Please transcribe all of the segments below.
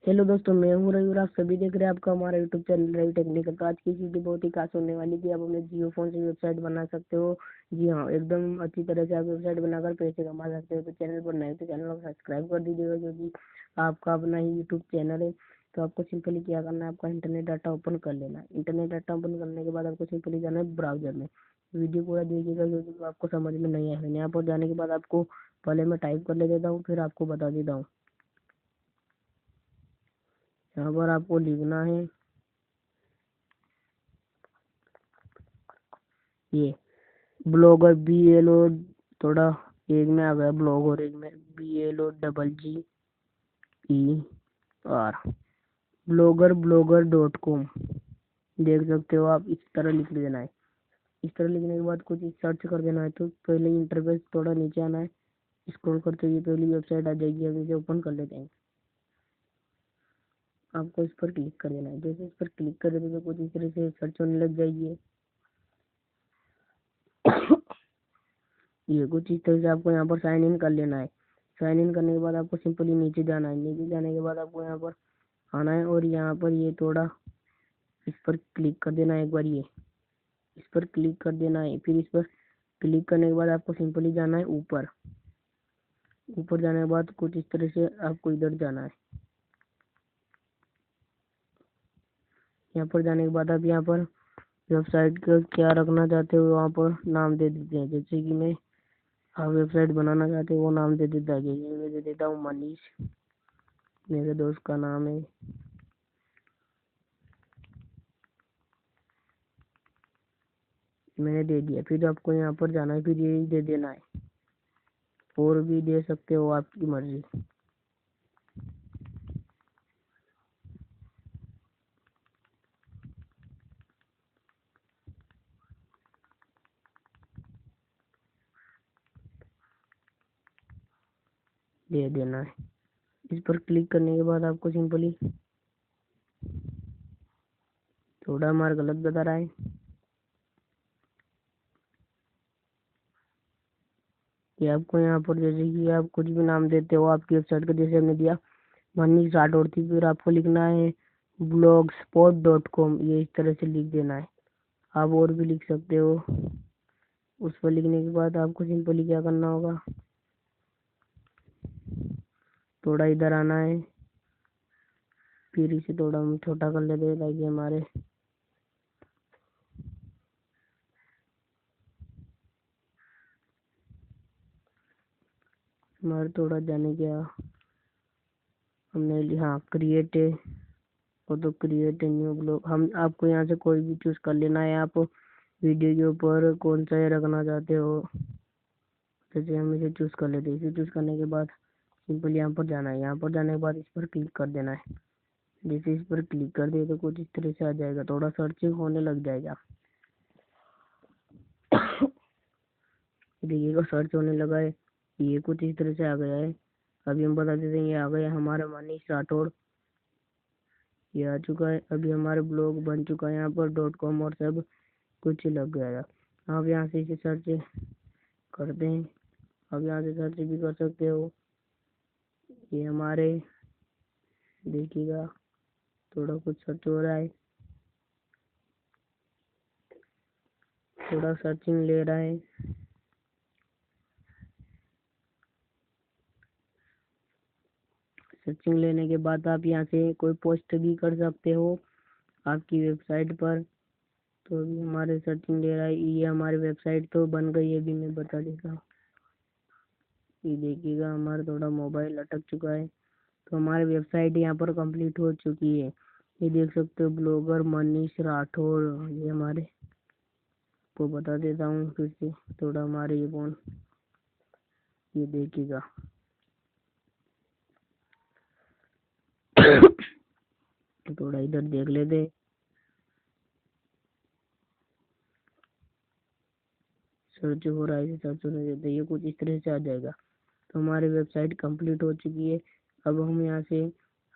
Hello दोस्तों, मैं हूँ रवि और आप सभी देख रहे हैं आपका हमारा यूट्यूब चैनल रवि टेक्निकल। तो आज की वीडियो बहुत ही खास होने वाली थी। आप अपने जियो फोन से वेबसाइट बना सकते हो। जी हाँ, एकदम अच्छी तरह से आप वेबसाइट बनाकर पैसे कमा सकते हो। तो चैनल पर नए हो तो चैनल को सब्सक्राइब कर दीजिएगा, क्योंकि आपका अपना ही यूट्यूब चैनल है। तो आपको सिंपली क्या करना है, आपका इंटरनेट डाटा ओपन कर लेना है। इंटरनेट डाटा ओपन करने के बाद आपको सिंपली जाना है ब्राउजर में। वीडियो पूरा देखिएगा, क्योंकि आपको समझ में नहीं आएगा। यहाँ पर जाने के बाद आपको पहले मैं टाइप कर ले देता हूँ, फिर आपको बता देता हूँ। यहाँ पर आपको लिखना है ये ब्लॉगर BLO, थोड़ा एक में आ गया ब्लॉग और एक में BLOGGER, ब्लॉगर.com। देख सकते हो आप, इस तरह लिख देना है। इस तरह लिखने के बाद कुछ सर्च कर देना है। तो पहले इंटरफेस थोड़ा नीचे आना है, स्क्रॉल करते हुए पहली वेबसाइट आ जाएगी। हम इसे ओपन कर लेते हैं। आपको इस पर क्लिक कर देना है। जैसे इस पर क्लिक कर देते तो कुछ इस तरह से सर्च होने लग जाएगी। ये कुछ इस तरह से आपको यहाँ पर साइन इन कर लेना है। साइन इन करने के बाद आपको सिंपली नीचे जाना है। नीचे जाने के बाद आपको यहाँ पर आना है और यहाँ पर ये थोड़ा इस पर क्लिक कर देना है। एक बार ये इस पर क्लिक कर देना है। फिर इस पर क्लिक करने के बाद आपको सिंपली जाना है ऊपर। ऊपर जाने के बाद कुछ इस तरह से आपको इधर जाना है। यहाँ पर जाने के बाद आप यहाँ पर वेबसाइट का क्या रखना चाहते हो वहाँ पर नाम दे देते हैं। जैसे कि मैं आप वेबसाइट बनाना चाहते हो वो नाम दे देता है। जैसे मैं दे देता हूँ मनीष, मेरे दोस्त का नाम है। मैंने दे दिया। फिर आपको यहाँ पर जाना है, फिर यही दे देना है। और भी दे सकते हो, आपकी मर्जी। दे देना है। इस पर क्लिक करने के बाद आपको सिंपली थोड़ा मार्क गलत बता रहा है। कि आपको यहाँ पर जैसे कि आप कुछ भी नाम देते हो आपकी वेबसाइट का, जैसे हमने दिया मनीष राठौड़ थी। फिर आपको लिखना है blogspot.com। ये इस तरह से लिख देना है। आप और भी लिख सकते हो। उस पर लिखने के बाद आपको सिंपली क्या करना होगा, थोड़ा इधर आना है। फिर इसे थोड़ा हम छोटा कर लेते हैं ताकि हमारे थोड़ा जाने क्या हमने हाँ क्रिएट है। वो तो क्रिएट न्यू ब्लॉग हम आपको यहाँ से कोई भी चूज कर लेना है। आप वीडियो के ऊपर कौन सा ये रखना चाहते हो। जैसे हम इसे चूज कर लेते हैं। इसे चूज करने के बाद सिंपल यहाँ पर जाना है। यहाँ पर जाने के बाद इस पर क्लिक कर देना है। जैसे इस पर क्लिक कर दिए तो कुछ इस तरह से आ जाएगा। थोड़ा सर्चिंग होने लग जाएगा। देखिएगा सर्च होने लगा है। ये कुछ इस तरह से आ गया है। अभी हम बता देते हैं, ये आ गया हमारा मनीष राठौड़। ये आ चुका है। अभी हमारे ब्लॉग बन चुका है। यहाँ पर .com और सब कुछ लग गया। आप यहाँ से इसे सर्च करते हैं। अब यहाँ से सर्च भी कर सकते हो। ये हमारे देखिएगा थोड़ा कुछ सर्च हो रहा है। थोड़ा सर्चिंग ले रहा है। सर्चिंग लेने के बाद आप यहाँ से कोई पोस्ट भी कर सकते हो आपकी वेबसाइट पर। तो अभी हमारे सर्चिंग ले रहा है। ये हमारी वेबसाइट तो बन गई है। अभी मैं बता देता हूँ। ये देखिएगा हमारा थोड़ा मोबाइल अटक चुका है। तो हमारी वेबसाइट यहाँ पर कंप्लीट हो चुकी है। ये देख सकते हो ब्लॉगर मनीष राठौड़। ये हमारे को बता देता हूँ फिर से थोड़ा हमारे ये फोन। ये देखिएगा थोड़ा इधर देख लेते। सर्च हो रहा है, सर्च होने देते। ये कुछ इस तरह से आ जाएगा। तो हमारी वेबसाइट कंप्लीट हो चुकी है। अब हम यहाँ से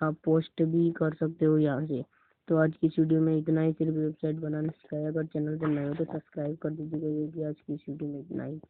आप पोस्ट भी कर सकते हो यहाँ से। तो आज की इस वीडियो में इतना ही। सिर्फ वेबसाइट बनाना सिखाया। अगर चैनल पर नए हो तो सब्सक्राइब कर दीजिएगा। ये कि आज की इस वीडियो में इतना ही।